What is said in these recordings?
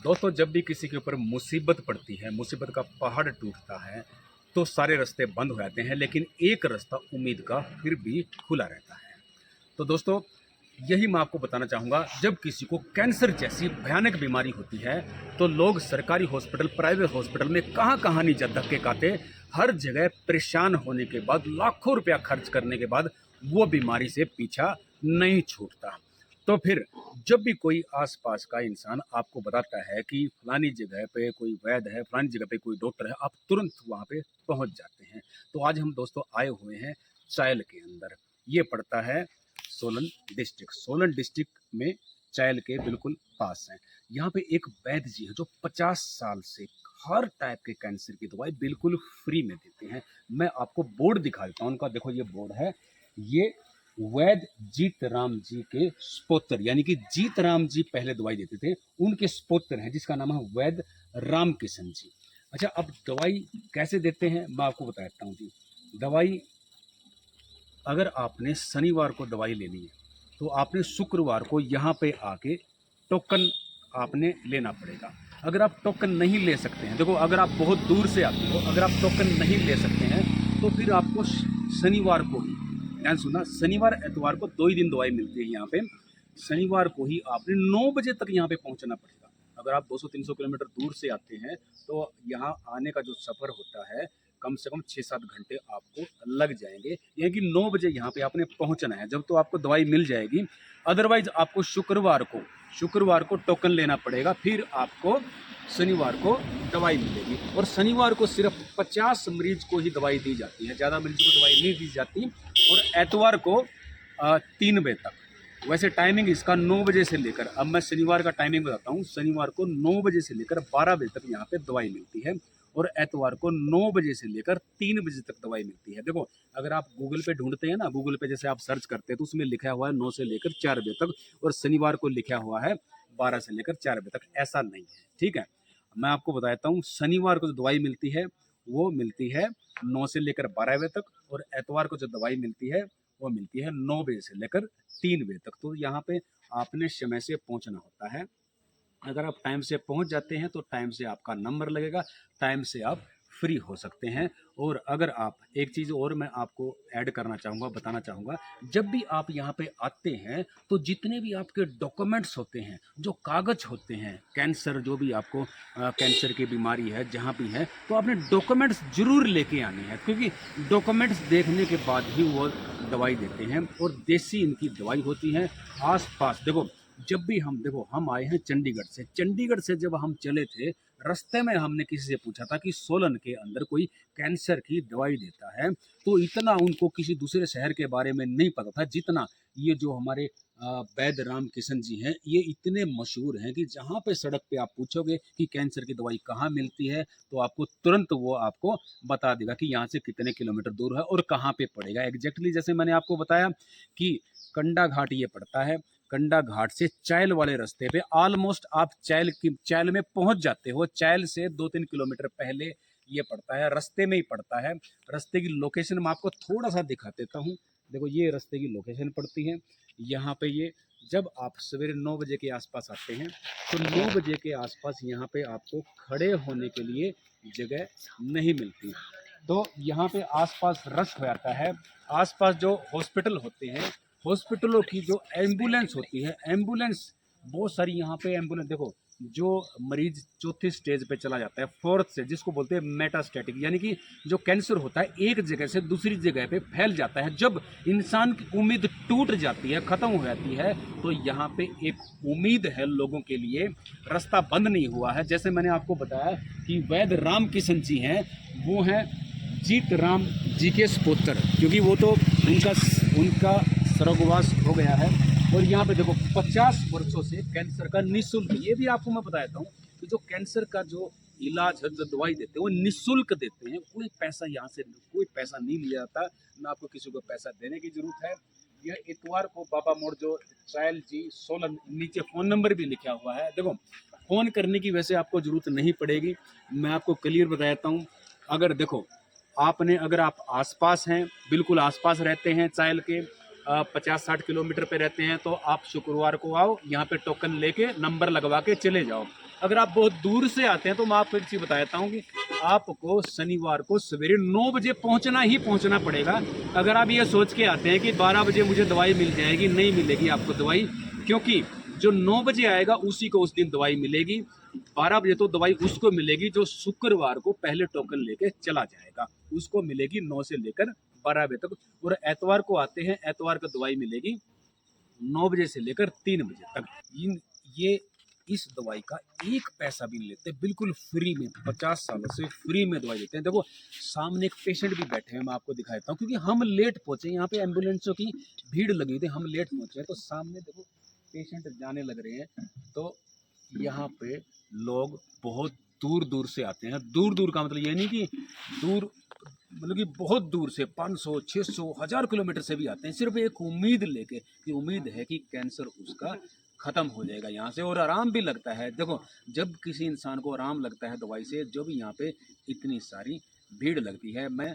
दोस्तों, जब भी किसी के ऊपर मुसीबत पड़ती है, मुसीबत का पहाड़ टूटता है, तो सारे रास्ते बंद हो जाते हैं, लेकिन एक रास्ता उम्मीद का फिर भी खुला रहता है। तो दोस्तों, यही मैं आपको बताना चाहूँगा, जब किसी को कैंसर जैसी भयानक बीमारी होती है, तो लोग सरकारी हॉस्पिटल, प्राइवेट हॉस्पिटल में कहाँ-कहाँ नहीं जा धक्के खाते, हर जगह परेशान होने के बाद, लाखों रुपया खर्च करने के बाद, वो बीमारी से पीछा नहीं छूटता। तो फिर जब भी कोई आस-पास का इंसान आपको बताता है कि फलानी जगह पे कोई वैद्य है, फलानी जगह पे कोई डॉक्टर है, आप तुरंत वहाँ पे पहुँच जाते हैं। तो आज हम दोस्तों आए हुए हैं चायल के अंदर। ये पड़ता है सोलन डिस्ट्रिक्ट। सोलन डिस्ट्रिक्ट में चायल के बिल्कुल पास है। यहाँ पे एक वैद्य जी है जो 50 साल से हर टाइप के कैंसर की दवाई बिल्कुल फ्री में देते हैं। मैं आपको बोर्ड दिखा देता हूँ उनका। देखो ये बोर्ड है। ये वैद्य जीत राम जी के स्पोत्र, यानी कि जीत राम जी पहले दवाई देते थे, उनके स्पोत्र हैं जिसका नाम है वैद्य राम किशन जी। अच्छा, अब दवाई कैसे देते हैं मैं आपको बता देता हूँ जी। दवाई, अगर आपने शनिवार को दवाई लेनी है तो आपने शुक्रवार को यहाँ पे आके टोकन आपने लेना पड़ेगा। अगर आप टोकन नहीं ले सकते हैं, देखो अगर आप बहुत दूर से आते हो, अगर आप टोकन नहीं ले सकते हैं तो फिर आपको शनिवार को ही, ध्यान सुना, शनिवार एतवार को 2 ही दिन दवाई मिलती है यहाँ पे। शनिवार को ही आपने 9 बजे तक यहाँ पे पहुँचना पड़ेगा। अगर आप 200-300 किलोमीटर दूर से आते हैं तो यहाँ आने का जो सफ़र होता है कम से कम 6-7 घंटे आपको लग जाएंगे। यानी कि 9 बजे यहाँ पे आपने पहुँचना है, जब तो आपको दवाई मिल जाएगी। अदरवाइज आपको शुक्रवार को टोकन लेना पड़ेगा, फिर आपको शनिवार को दवाई मिलेगी। और शनिवार को सिर्फ 50 मरीज को ही दवाई दी जाती है, ज़्यादा मरीज को दवाई नहीं दी जाती। और एतवार को 3 बजे तक। वैसे टाइमिंग इसका 9 बजे से लेकर, अब मैं शनिवार का टाइमिंग बताता हूँ, शनिवार को 9 बजे से लेकर 12 बजे तक यहाँ पे दवाई मिलती है। और एतवार को 9 बजे से लेकर 3 बजे तक दवाई मिलती है। देखो अगर आप गूगल पे ढूंढते हैं ना, गूगल पे जैसे आप सर्च करते हैं तो उसमें लिखा हुआ है 9 से लेकर 4 बजे तक, और शनिवार को लिखा हुआ है 12 से लेकर 4 बजे तक। ऐसा नहीं है, ठीक है। मैं आपको बताता हूँ, शनिवार को जो दवाई मिलती है वो मिलती है 9 से लेकर 12 बजे तक, और एतवार को जो दवाई मिलती है वो मिलती है 9 बजे से लेकर 3 बजे तक। तो यहाँ पे आपने समय से पहुँचना होता है। अगर आप टाइम से पहुंच जाते हैं तो टाइम से आपका नंबर लगेगा, टाइम से आप फ्री हो सकते हैं। और अगर आप, एक चीज़ और मैं आपको ऐड करना चाहूँगा, बताना चाहूँगा, जब भी आप यहाँ पे आते हैं तो जितने भी आपके डॉक्यूमेंट्स होते हैं, जो कागज़ होते हैं, कैंसर जो भी आपको कैंसर की बीमारी है जहाँ भी है, तो आपने डॉक्यूमेंट्स ज़रूर लेके आने हैं, क्योंकि डॉक्यूमेंट्स देखने के बाद ही वो दवाई देते हैं। और देसी इनकी दवाई होती है। आस पास देखो, जब भी हम, देखो हम आए हैं चंडीगढ़ से जब हम चले थे, रास्ते में हमने किसी से पूछा था कि सोलन के अंदर कोई कैंसर की दवाई देता है, तो इतना उनको किसी दूसरे शहर के बारे में नहीं पता था जितना ये जो हमारे वैद्य राम किशन जी हैं, ये इतने मशहूर हैं कि जहाँ पे सड़क पे आप पूछोगे कि कैंसर की दवाई कहाँ मिलती है तो आपको तुरंत वो आपको बता देगा कि यहाँ से कितने किलोमीटर दूर है और कहाँ पे पड़ेगा एग्जैक्टली। जैसे मैंने आपको बताया कि कंडा घाट ये पड़ता है, कंडा घाट से चायल वाले रास्ते पे ऑलमोस्ट आप चायल में पहुंच जाते हो। चायल से 2-3 किलोमीटर पहले ये पड़ता है, रास्ते में ही पड़ता है। रास्ते की लोकेशन मैं आपको थोड़ा सा दिखा देता हूँ। देखो ये रास्ते की लोकेशन पड़ती है यहाँ पे। ये जब आप सवेरे 9 बजे के आसपास आते हैं तो 9 बजे के आसपास यहाँ पे आपको खड़े होने के लिए जगह नहीं मिलती, तो यहाँ पे आसपास रश हो जाता है। आसपास जो हॉस्पिटल होते हैं, हॉस्पिटलों की जो एम्बुलेंस होती है, एम्बुलेंस बहुत सारी यहाँ पे एम्बुलेंस, देखो जो मरीज चौथी स्टेज पे चला जाता है, फोर्थ से, जिसको बोलते हैं मेटास्टैटिक, यानी कि जो कैंसर होता है एक जगह से दूसरी जगह पे फैल जाता है, जब इंसान की उम्मीद टूट जाती है, ख़त्म हो जाती है, तो यहाँ पे एक उम्मीद है लोगों के लिए, रास्ता बंद नहीं हुआ है। जैसे मैंने आपको बताया कि वैद्य राम किशन जी हैं, वो हैं जीत राम जी के स्पुत्र, क्योंकि वो तो उनका स्वर्गवास हो गया है। और यहाँ पे देखो 50 वर्षों से कैंसर का निःशुल्क, ये भी आपको मैं बता देता हूँ कि जो कैंसर का जो इलाज है, जो दवाई देते हैं वो निःशुल्क देते हैं, कोई पैसा यहाँ से कोई पैसा नहीं लिया जाता, ना आपको किसी को पैसा देने की जरूरत है। यह इतवार को बाबा मोड़ जो चायल जी सोलन, नीचे फ़ोन नंबर भी लिखा हुआ है, देखो फ़ोन करने की वैसे आपको ज़रूरत नहीं पड़ेगी, मैं आपको क्लियर बता देता हूँ। अगर देखो आपने, अगर आप आसपास हैं, बिल्कुल आसपास रहते हैं, चायल के 50-60 किलोमीटर पे रहते हैं, तो आप शुक्रवार को आओ, यहाँ पे टोकन लेके नंबर लगवा के चले जाओ। अगर आप बहुत दूर से आते हैं तो मैं आपको एक चीज़ बता देता हूँ कि आपको शनिवार को सवेरे 9 बजे पहुँचना ही पहुँचना पड़ेगा। अगर आप ये सोच के आते हैं कि 12 बजे मुझे दवाई मिल जाएगी, नहीं मिलेगी आपको दवाई, क्योंकि जो 9 बजे आएगा उसी को उस दिन दवाई मिलेगी। 12 बजे तो दवाई उसको मिलेगी जो शुक्रवार को पहले टोकन लेके चला जाएगा, उसको मिलेगी 9 से लेकर 12 बजे तक। और एतवार को आते हैं, एतवार को दवाई मिलेगी 9 बजे से लेकर 3 बजे तक। ये इस दवाई का एक पैसा भी नहीं लेते, बिल्कुल फ्री में, 50 सालों से फ्री में दवाई देते हैं। देखो सामने एक पेशेंट भी बैठे हैं, मैं आपको दिखा देता हूँ, क्योंकि हम लेट पहुंचे, यहाँ पे एम्बुलेंसों की भीड़ लगी थी, हम लेट पहुंचे, तो सामने देखो पेशेंट जाने लग रहे हैं। तो यहाँ पे लोग बहुत दूर दूर से आते हैं। दूर दूर का मतलब ये नहीं कि दूर, मतलब कि बहुत दूर से 500, 600, 1000 किलोमीटर से भी आते हैं, सिर्फ एक उम्मीद लेके, कि उम्मीद है कि कैंसर उसका ख़त्म हो जाएगा यहाँ से, और आराम भी लगता है। देखो जब किसी इंसान को आराम लगता है दवाई से, जो भी यहाँ पे इतनी सारी भीड़ लगती है। मैं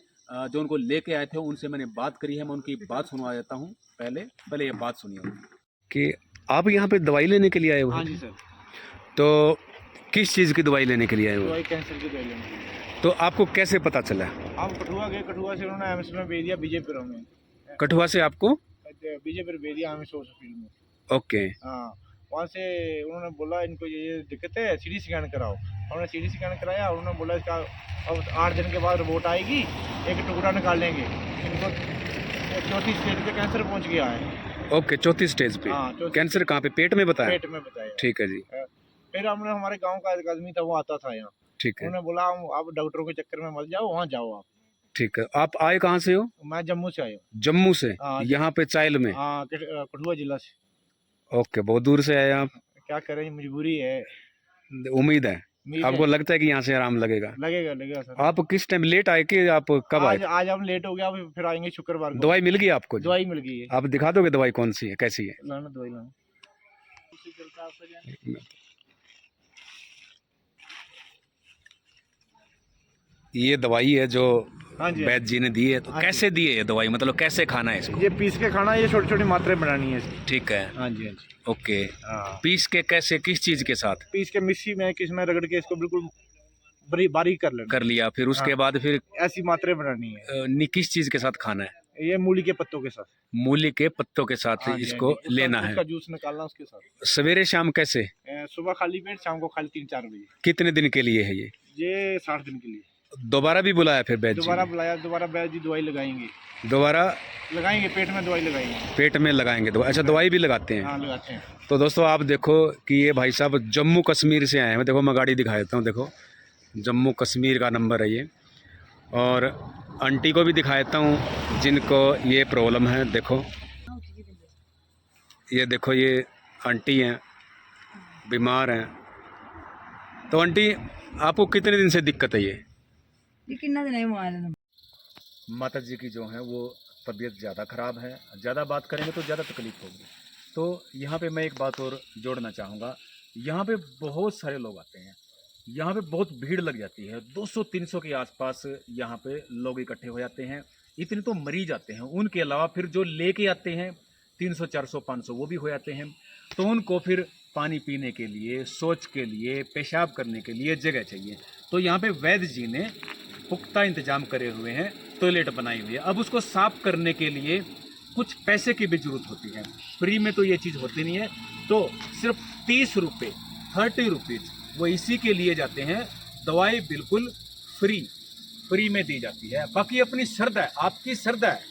जो उनको लेके आए थे उनसे मैंने बात करी है, मैं उनकी बात सुनवा देता हूँ। पहले ये बात सुनिए कि आप यहाँ पे दवाई लेने के लिए आए हो। हाँ जी सर। तो किस चीज़ की दवाई लेने के लिए आए हो? दवाई कैंसर की दवाई लेने के लिए। तो आपको कैसे पता चला? हम कठुआ गए, कठुआ से उन्होंने एम्स में भेज दिया, बीजेपुर में। कठुआ से आपको बीजेपुर भेज दिया एम्स हॉस्पिटल में। ओके। हाँ, वहाँ से उन्होंने बोला इनको ये दिक्कत है, सीटी स्कैन कराओ। हमने सीटी स्कैन कराया, उन्होंने बोला इसका अब 8 दिन के बाद रिपोर्ट आएगी, एक टुकड़ा निकाल लेंगे। इनको 34 स्टेज पे कैंसर पहुँच गया है। ओके, 34 स्टेज पे। हाँ, कैंसर कहाँ पे? पेट में बताया? पेट में बताया। ठीक है जी। फिर हमने, हमारे गाँव का एक आदमी था, वो आता था यहाँ। ठीक है। उन्होंने बोला आप डॉक्टरों के चक्कर में मत जाओ, वहाँ जाओ आप। ठीक है। आप आए कहाँ से हो? मैं जम्मू से आया हूँ। जम्मू से? हाँ, यहाँ पे चाइल में? हाँ, कठुआ जिला से। ओके, बहुत दूर से आए आप। क्या करें, मजबूरी है। उम्मीद है आपको, लगता है कि यहाँ से आराम लगेगा? लगेगा सर। आप किस टाइम लेट आए कि आप कब आए? आज हम लेट हो गया, फिर आएंगे शुक्रवार को। दवाई मिल गई आपको? दवाई मिल गई है। आप दिखा दोगे दवाई कौन सी है, कैसी है? लाना दवाई लाना। ये दवाई है जो हाँ जी, वैद्य जी ने दी है। तो हाँ कैसे दी है ये दवाई, मतलब कैसे खाना है इसको? ये पीस के खाना, ये छोटी छोटी मात्रा बनानी है इसकी। ठीक है। हाँ जी, हाँ जी। ओके। हाँ, पीस के कैसे, किस चीज के साथ? पीस के मिक्सी में, किस में रगड़ के इसको बिल्कुल बारीक कर लेना। कर लिया, फिर उसके बाद फिर ऐसी मात्रा बनानी है। किस चीज के साथ खाना है? ये मूली के पत्तों के साथ। मूली के पत्तों के साथ हाँ जी, इसको हाँ जी। लेना है। उसका जूस निकालना उसके साथ। सवेरे शाम कैसे? सुबह खाली पेट, शाम को खाली 3-4 बजे। कितने दिन के लिए है ये? ये 60 दिन के लिए। दोबारा भी बुलाया फिर वैद्य जी? दोबारा बुलाया, दोबारा वैद्य जी दवाई लगाएंगे। दोबारा लगाएंगे, पेट में दवाई लगाएंगे। पेट में लगाएंगे दवाई? अच्छा, दवाई भी लगाते हैं? हाँ, लगाते हैं। तो दोस्तों आप देखो कि ये भाई साहब जम्मू कश्मीर से आए हैं। देखो मैं गाड़ी दिखा देता हूँ, देखो जम्मू कश्मीर का नंबर है ये। और आंटी को भी दिखा देता हूँ जिनको ये प्रॉब्लम है। देखो ये देखो, ये आंटी हैं, बीमार हैं। तो आंटी आपको कितने दिन से दिक्कत है ये? कितना दिन है? माता जी की जो है वो तबीयत ज़्यादा ख़राब है, ज़्यादा बात करेंगे तो ज़्यादा तकलीफ़ होगी। तो यहाँ पे मैं एक बात और जोड़ना चाहूँगा, यहाँ पे बहुत सारे लोग आते हैं, यहाँ पे बहुत भीड़ लग जाती है। 200-300 के आसपास यहाँ पे लोग इकट्ठे हो जाते हैं। इतने तो मरीज आते हैं, उनके अलावा फिर जो लेके आते हैं 300, 400, 500 वो भी हो जाते हैं। तो उनको फिर पानी पीने के लिए, शौच के लिए, पेशाब करने के लिए जगह चाहिए। तो यहाँ पे वैद्य जी ने पुख्ता इंतजाम करे हुए हैं, टॉयलेट बनाई हुई है। अब उसको साफ करने के लिए कुछ पैसे की भी जरूरत होती है, फ्री में तो ये चीज़ होती नहीं है। तो सिर्फ 30 रुपये, 30 रुपीज़ वो इसी के लिए जाते हैं। दवाई बिल्कुल फ्री में दी जाती है। बाकी अपनी श्रद्धा है, आपकी श्रद्धा है।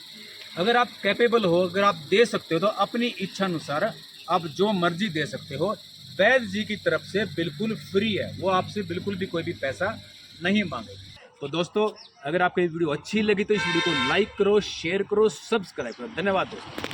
अगर आप कैपेबल हो, अगर आप दे सकते हो तो अपनी इच्छा अनुसार आप जो मर्जी दे सकते हो। वैद्य जी की तरफ से बिल्कुल फ्री है, वो आपसे बिल्कुल भी कोई भी पैसा नहीं मांगेगी। तो दोस्तों अगर आपको ये वीडियो अच्छी लगी तो इस वीडियो को लाइक करो, शेयर करो, सब्सक्राइब करो। धन्यवाद दोस्तों।